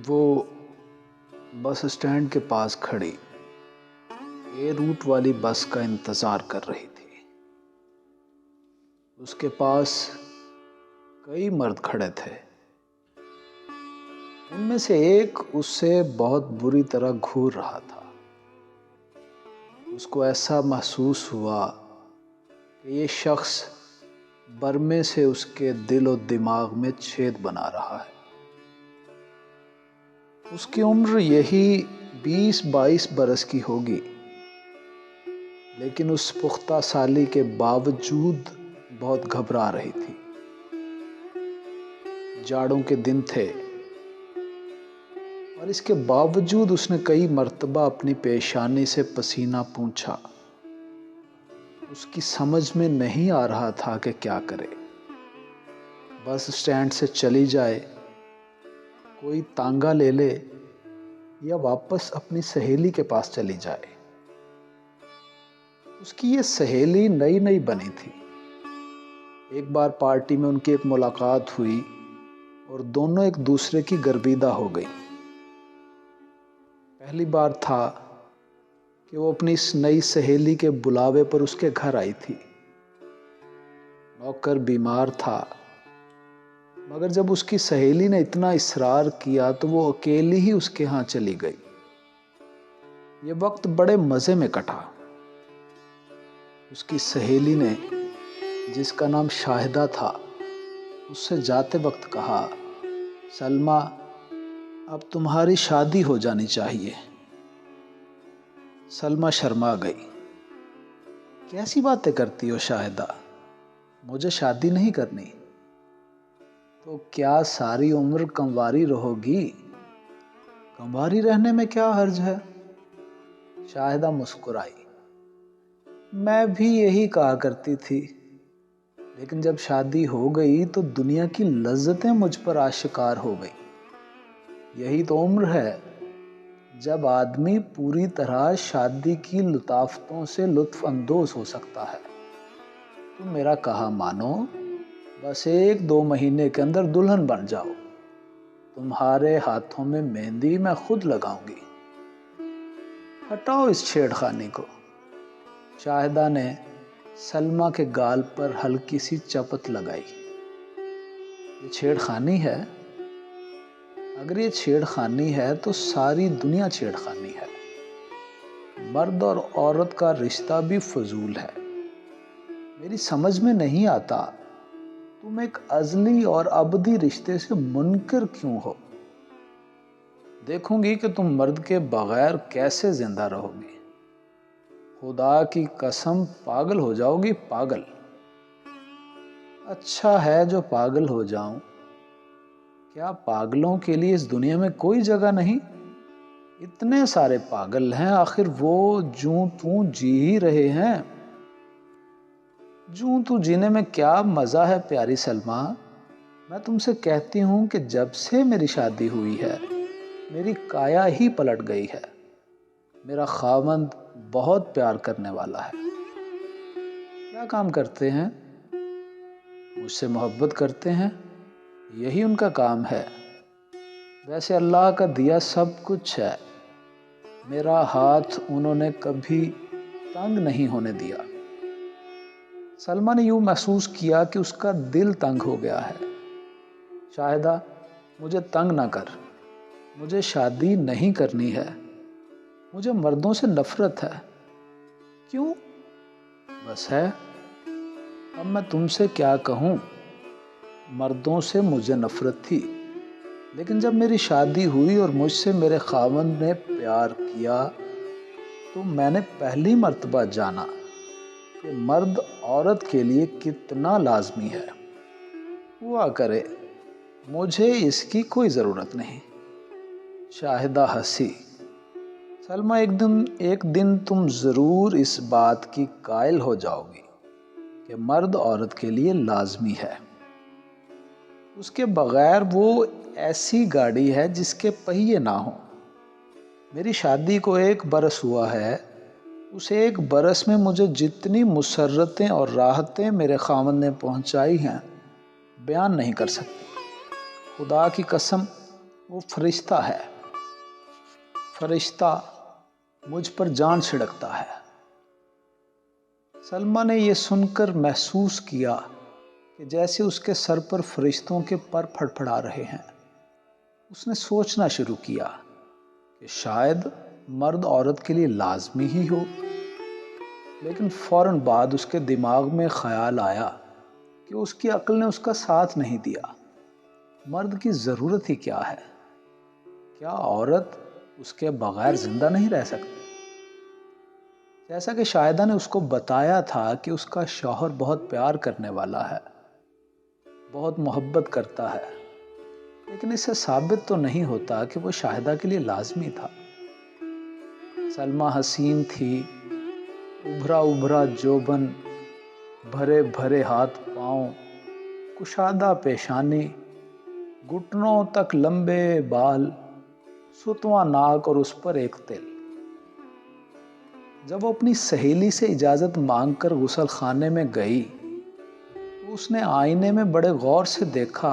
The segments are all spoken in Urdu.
وہ بس اسٹینڈ کے پاس کھڑی اے روٹ والی بس کا انتظار کر رہی تھی۔ اس کے پاس کئی مرد کھڑے تھے۔ ان میں سے ایک اس سے بہت بری طرح گھور رہا تھا۔ اس کو ایسا محسوس ہوا کہ یہ شخص برمے سے اس کے دل و دماغ میں چھید بنا رہا ہے۔ اس کی عمر یہی 20-22 برس کی ہوگی، لیکن اس پختہ سالی کے باوجود بہت گھبرا رہی تھی۔ جاڑوں کے دن تھے اور اس کے باوجود اس نے کئی مرتبہ اپنی پیشانی سے پسینہ پونچھا۔ اس کی سمجھ میں نہیں آ رہا تھا کہ کیا کرے۔ بس اسٹینڈ سے چلی جائے، کوئی تانگا لے لے یا واپس اپنی سہیلی کے پاس چلی جائے۔ اس کی یہ سہیلی نئی نئی بنی تھی۔ ایک بار پارٹی میں ان کی ایک ملاقات ہوئی اور دونوں ایک دوسرے کی گرویدہ ہو گئی۔ پہلی بار تھا کہ وہ اپنی اس نئی سہیلی کے بلاوے پر اس کے گھر آئی تھی۔ نوکر بیمار تھا، مگر جب اس کی سہیلی نے اتنا اصرار کیا تو وہ اکیلی ہی اس کے ہاں چلی گئی۔ یہ وقت بڑے مزے میں کٹا۔ اس کی سہیلی نے، جس کا نام شاہدہ تھا، اس سے جاتے وقت کہا، سلمیٰ، اب تمہاری شادی ہو جانی چاہیے۔ سلمیٰ شرما گئی۔ کیسی باتیں کرتی ہو شاہدہ؟ مجھے شادی نہیں کرنی۔ تو کیا ساری عمر کنواری رہو گی؟ کنواری رہنے میں کیا حرج ہے؟ شاہدہ مسکرائی۔ میں بھی یہی کہا کرتی تھی، لیکن جب شادی ہو گئی تو دنیا کی لذتیں مجھ پر آشکار ہو گئی۔ یہی تو عمر ہے جب آدمی پوری طرح شادی کی لطافتوں سے لطف اندوز ہو سکتا ہے۔ تم میرا کہا مانو، بس 1-2 مہینے کے اندر دلہن بن جاؤ۔ تمہارے ہاتھوں میں مہندی میں خود لگاؤں گی۔ ہٹاؤ اس چھیڑ خانی کو۔ شاہدہ نے سلمیٰ کے گال پر ہلکی سی چپت لگائی۔ یہ چھیڑ خانی ہے؟ اگر یہ چھیڑ خانی ہے تو ساری دنیا چھیڑ خانی ہے۔ مرد اور عورت کا رشتہ بھی فضول ہے۔ میری سمجھ میں نہیں آتا تم ایک ازلی اور ابدی رشتے سے منکر کیوں ہو؟ دیکھوں گی کہ تم مرد کے بغیر کیسے زندہ رہو گی۔ خدا کی قسم پاگل ہو جاؤ گی، پاگل۔ اچھا ہے جو پاگل ہو جاؤں۔ کیا پاگلوں کے لیے اس دنیا میں کوئی جگہ نہیں؟ اتنے سارے پاگل ہیں، آخر وہ جوں توں جی ہی رہے ہیں۔ جوں تو جینے میں کیا مزہ ہے پیاری سلمیٰ؟ میں تم سے کہتی ہوں کہ جب سے میری شادی ہوئی ہے میری کایا ہی پلٹ گئی ہے۔ میرا خاوند بہت پیار کرنے والا ہے۔ کیا کام کرتے ہیں؟ مجھ سے محبت کرتے ہیں، یہی ان کا کام ہے۔ ویسے اللہ کا دیا سب کچھ ہے، میرا ہاتھ انہوں نے کبھی تنگ نہیں ہونے دیا۔ سلمیٰ نے یوں محسوس کیا کہ اس کا دل تنگ ہو گیا ہے۔ شاہدہ، مجھے تنگ نہ کر، مجھے شادی نہیں کرنی ہے۔ مجھے مردوں سے نفرت ہے۔ کیوں؟ بس ہے۔ اب میں تم سے کیا کہوں؟ مردوں سے مجھے نفرت تھی، لیکن جب میری شادی ہوئی اور مجھ سے میرے خاوند نے پیار کیا تو میں نے پہلی مرتبہ جانا کہ مرد عورت کے لیے کتنا لازمی ہے۔ ہوا کرے، مجھے اس کی کوئی ضرورت نہیں۔ شاہدہ ہنسی۔ سلمیٰ، ایک دن تم ضرور اس بات کی قائل ہو جاؤ گی کہ مرد عورت کے لیے لازمی ہے۔ اس کے بغیر وہ ایسی گاڑی ہے جس کے پہیے نہ ہوں۔ میری شادی کو 1 برس ہوا ہے، اس 1 برس میں مجھے جتنی مسرتیں اور راحتیں میرے خاوند نے پہنچائی ہیں بیان نہیں کر سکتی۔ خدا کی قسم وہ فرشتہ ہے، فرشتہ مجھ پر جان چھڑکتا ہے۔ سلمیٰ نے یہ سن کر محسوس کیا کہ جیسے اس کے سر پر فرشتوں کے پر پھڑپھڑا رہے ہیں۔ اس نے سوچنا شروع کیا کہ شاید مرد عورت کے لیے لازمی ہی ہو، لیکن فوراً بعد اس کے دماغ میں خیال آیا کہ اس کی عقل نے اس کا ساتھ نہیں دیا۔ مرد کی ضرورت ہی کیا ہے؟ کیا عورت اس کے بغیر زندہ نہیں رہ سکتی؟ جیسا کہ شاہدہ نے اس کو بتایا تھا کہ اس کا شوہر بہت پیار کرنے والا ہے، بہت محبت کرتا ہے، لیکن اسے ثابت تو نہیں ہوتا کہ وہ شاہدہ کے لیے لازمی تھا۔ سلمیٰ حسین تھی، ابھرا ابھرا جوبن، بھرے بھرے ہاتھ پاؤں، کشادہ پیشانی، گھٹنوں تک لمبے بال، ستواں ناک اور اس پر ایک تل۔ جب وہ اپنی سہیلی سے اجازت مانگ کر غسل خانے میں گئی تو اس نے آئینے میں بڑے غور سے دیکھا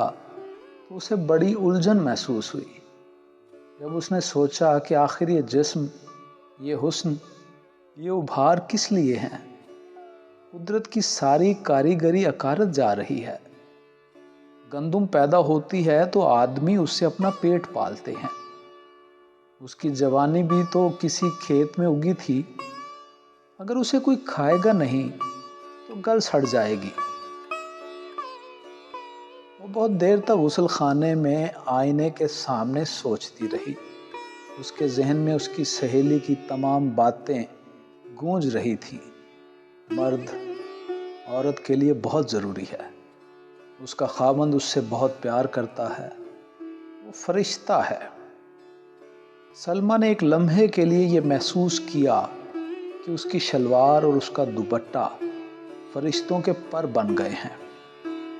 تو اسے بڑی الجھن محسوس ہوئی۔ جب اس نے سوچا کہ آخر یہ جسم، یہ حسن، یہ ابھار کس لیے ہیں؟ قدرت کی ساری کاریگری اکارت جا رہی ہے۔ گندم پیدا ہوتی ہے تو آدمی اس سے اپنا پیٹ پالتے ہیں۔ اس کی جوانی بھی تو کسی کھیت میں اگی تھی، اگر اسے کوئی کھائے گا نہیں تو گل سڑ جائے گی۔ وہ بہت دیر تک غسل خانے میں آئینے کے سامنے سوچتی رہی۔ اس کے ذہن میں اس کی سہیلی کی تمام باتیں گونج رہی تھیں۔ مرد عورت کے لیے بہت ضروری ہے، اس کا خاوند اس سے بہت پیار کرتا ہے، وہ فرشتہ ہے۔ سلمیٰ نے ایک لمحے کے لیے یہ محسوس کیا کہ اس کی شلوار اور اس کا دوپٹہ فرشتوں کے پر بن گئے ہیں۔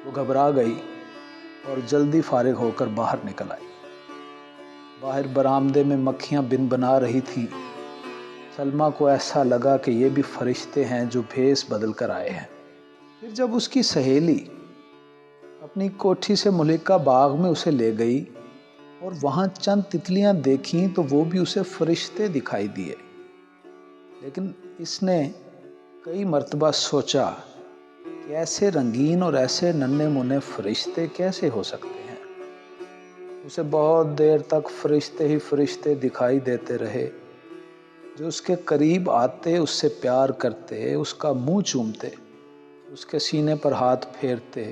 وہ گھبرا گئی اور جلدی فارغ ہو کر باہر نکل آئی۔ باہر برآمدے میں مکھیاں بن بنا رہی تھیں۔ سلمیٰ کو ایسا لگا کہ یہ بھی فرشتے ہیں جو بھیس بدل کر آئے ہیں۔ پھر جب اس کی سہیلی اپنی کوٹھی سے ملکہ باغ میں اسے لے گئی اور وہاں چند تتلیاں دیکھیں تو وہ بھی اسے فرشتے دکھائی دیے، لیکن اس نے کئی مرتبہ سوچا کہ ایسے رنگین اور ایسے ننھے منھے فرشتے کیسے ہو سکتے ہیں۔ اسے بہت دیر تک فرشتے ہی فرشتے دکھائی دیتے رہے جو اس کے قریب آتے، اس سے پیار کرتے، اس کا منہ چومتے، اس کے سینے پر ہاتھ پھیرتے،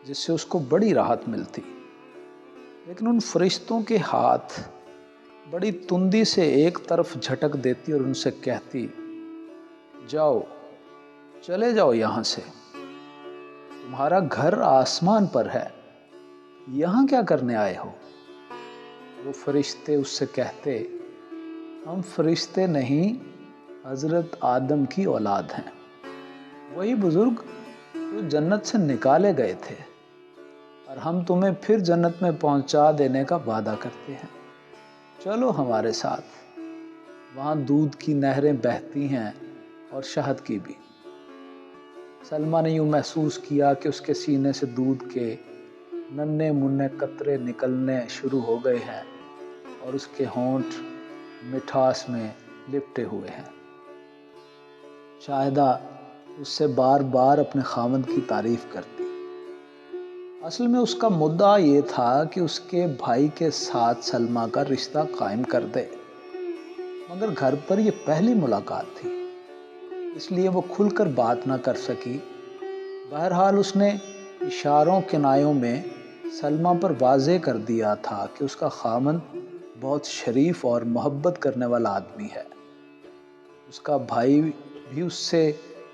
جس سے اس کو بڑی راحت ملتی۔ لیکن ان فرشتوں کے ہاتھ بڑی تندی سے ایک طرف جھٹک دیتی اور ان سے کہتی، جاؤ، چلے جاؤ یہاں سے، تمہارا گھر آسمان پر ہے، یہاں کیا کرنے آئے ہو؟ وہ فرشتے اس سے کہتے، ہم فرشتے نہیں، حضرت آدم کی اولاد ہیں، وہی بزرگ جو جنت سے نکالے گئے تھے، اور ہم تمہیں پھر جنت میں پہنچا دینے کا وعدہ کرتے ہیں، چلو ہمارے ساتھ، وہاں دودھ کی نہریں بہتی ہیں اور شہد کی بھی۔ سلمیٰ نے یوں محسوس کیا کہ اس کے سینے سے دودھ کے ننھے منھے قطرے نکلنے شروع ہو گئے ہیں اور اس کے ہونٹ مٹھاس میں لپٹے ہوئے ہیں۔ شاہدہ اس سے بار بار اپنے خاوند کی تعریف کرتی۔ اصل میں اس کا مدعا یہ تھا کہ اس کے بھائی کے ساتھ سلمیٰ کا رشتہ قائم کر دے، مگر گھر پر یہ پہلی ملاقات تھی، اس لیے وہ کھل کر بات نہ کر سکی۔ بہرحال اس نے اشاروں کنایوں میں سلمیٰ پر واضح کر دیا تھا کہ اس کا خاوند بہت شریف اور محبت کرنے والا آدمی ہے، اس کا بھائی بھی اس سے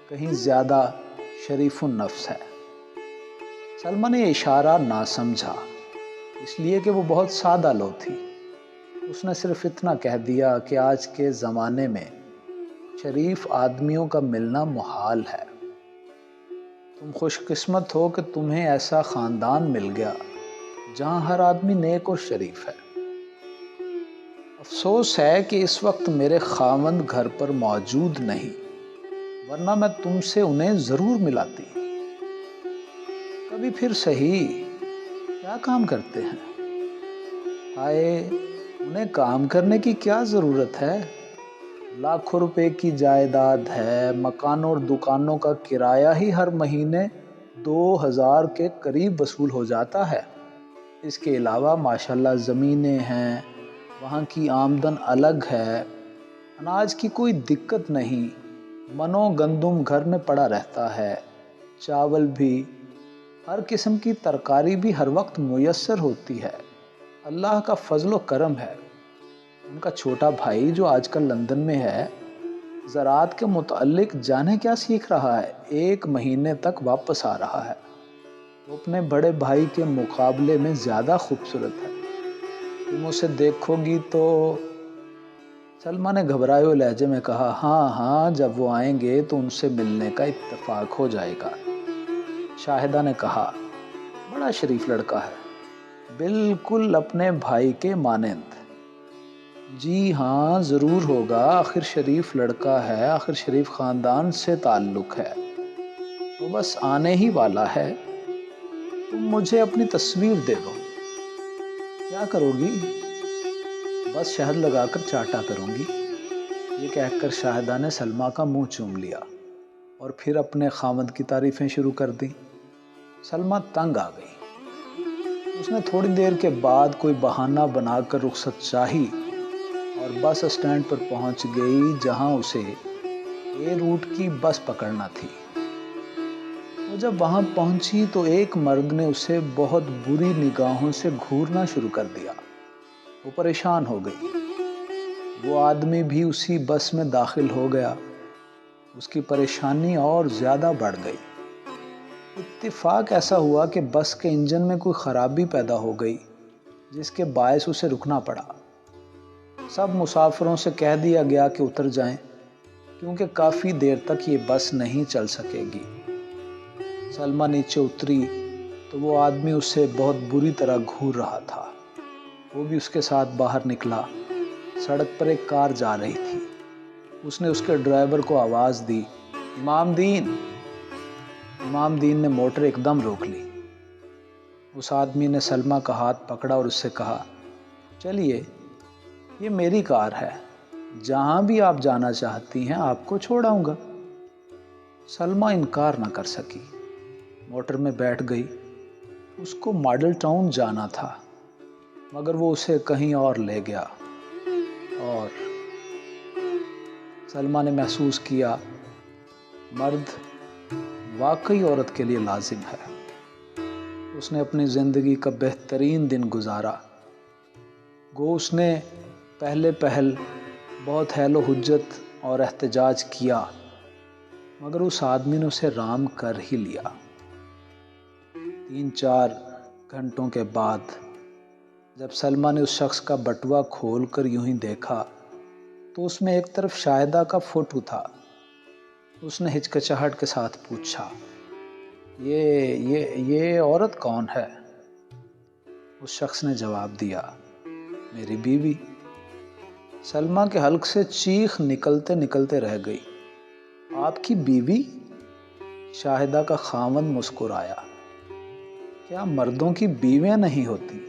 کہیں زیادہ شریف النفس ہے۔ سلمیٰ نے یہ اشارہ نہ سمجھا، اس لیے کہ وہ بہت سادہ لو تھی۔ اس نے صرف اتنا کہہ دیا کہ آج کے زمانے میں شریف آدمیوں کا ملنا محال ہے، تم خوش قسمت ہو کہ تمہیں ایسا خاندان مل گیا جہاں ہر آدمی نیک اور شریف ہے۔ افسوس ہے کہ اس وقت میرے خاوند گھر پر موجود نہیں، ورنہ میں تم سے انہیں ضرور ملاتی۔ کبھی پھر صحیح، کیا کام کرتے ہیں؟ ہائے، انہیں کام کرنے کی کیا ضرورت ہے؟ لاکھوں روپے کی جائیداد ہے، مکانوں اور دکانوں کا کرایہ ہی ہر مہینے 2000 کے قریب وصول ہو جاتا ہے۔ اس کے علاوہ ماشاءاللہ زمینیں ہیں، وہاں کی آمدن الگ ہے، اناج کی کوئی دقت نہیں، منو گندم گھر میں پڑا رہتا ہے، چاول بھی، ہر قسم کی ترکاری بھی ہر وقت میسر ہوتی ہے۔ اللہ کا فضل و کرم ہے۔ ان کا چھوٹا بھائی جو آج کل لندن میں ہے، زراعت کے متعلق جانے کیا سیکھ رہا ہے، 1 مہینے تک واپس آ رہا ہے۔ وہ اپنے بڑے بھائی کے مقابلے میں زیادہ خوبصورت ہے، تم اسے دیکھو گی تو۔ سلمیٰ نے گھبرائے ہوئے لہجے میں کہا، ہاں ہاں، جب وہ آئیں گے تو ان سے ملنے کا اتفاق ہو جائے گا۔ شاہدہ نے کہا، بڑا شریف لڑکا ہے، بالکل اپنے بھائی کے مانند۔ جی ہاں، ضرور ہوگا، آخر شریف لڑکا ہے، آخر شریف خاندان سے تعلق ہے، وہ بس آنے ہی والا ہے۔ تم مجھے اپنی تصویر دے دو۔ کیا کرو گی؟ بس شہد لگا کر چاٹا کروں گی۔ یہ کہہ کر شاہدہ نے سلمیٰ کا منہ چوم لیا اور پھر اپنے خاوند کی تعریفیں شروع کر دیں۔ سلمیٰ تنگ آ گئی۔ اس نے تھوڑی دیر کے بعد کوئی بہانہ بنا کر رخصت چاہی اور بس اسٹینڈ پر پہنچ گئی، جہاں اسے اے روٹ کی بس پکڑنا تھی۔ وہ جب وہاں پہنچی تو ایک مرد نے اسے بہت بری نگاہوں سے گھورنا شروع کر دیا۔ وہ پریشان ہو گئی۔ وہ آدمی بھی اسی بس میں داخل ہو گیا۔ اس کی پریشانی اور زیادہ بڑھ گئی۔ اتفاق ایسا ہوا کہ بس کے انجن میں کوئی خرابی پیدا ہو گئی، جس کے باعث اسے رکنا پڑا۔ سب مسافروں سے کہہ دیا گیا کہ اتر جائیں، کیونکہ کافی دیر تک یہ بس نہیں چل سکے گی۔ سلمیٰ نیچے اتری تو وہ آدمی اسے بہت بری طرح گھور رہا تھا۔ وہ بھی اس کے ساتھ باہر نکلا۔ سڑک پر ایک کار جا رہی تھی۔ اس نے اس کے ڈرائیور کو آواز دی، امام دین۔ امام دین نے موٹر ایک دم روک لی۔ اس آدمی نے سلمیٰ کا ہاتھ پکڑا اور اس سے کہا، چلیے، یہ میری کار ہے، جہاں بھی آپ جانا چاہتی ہیں آپ کو چھوڑ آؤں گا۔ سلمیٰ انکار نہ کر سکی، موٹر میں بیٹھ گئی۔ اس کو ماڈل ٹاؤن جانا تھا، مگر وہ اسے کہیں اور لے گیا، اور سلمیٰ نے محسوس کیا مرد واقعی عورت کے لیے لازم ہے۔ اس نے اپنی زندگی کا بہترین دن گزارا۔ گو اس نے پہلے بہت حیل و حجت اور احتجاج کیا، مگر اس آدمی نے اسے رام کر ہی لیا۔ 3-4 گھنٹوں کے بعد جب سلمیٰ نے اس شخص کا بٹوا کھول کر یوں ہی دیکھا تو اس میں ایک طرف شاہدہ کا فوٹو تھا۔ اس نے ہچکچاہٹ کے ساتھ پوچھا، یہ عورت کون ہے؟ اس شخص نے جواب دیا، میری بیوی۔ سلمیٰ کے حلق سے چیخ نکلتے نکلتے رہ گئی۔ آپ کی بیوی؟ شاہدہ کا خاوند مسکرایا، کیا مردوں کی بیویاں نہیں ہوتی؟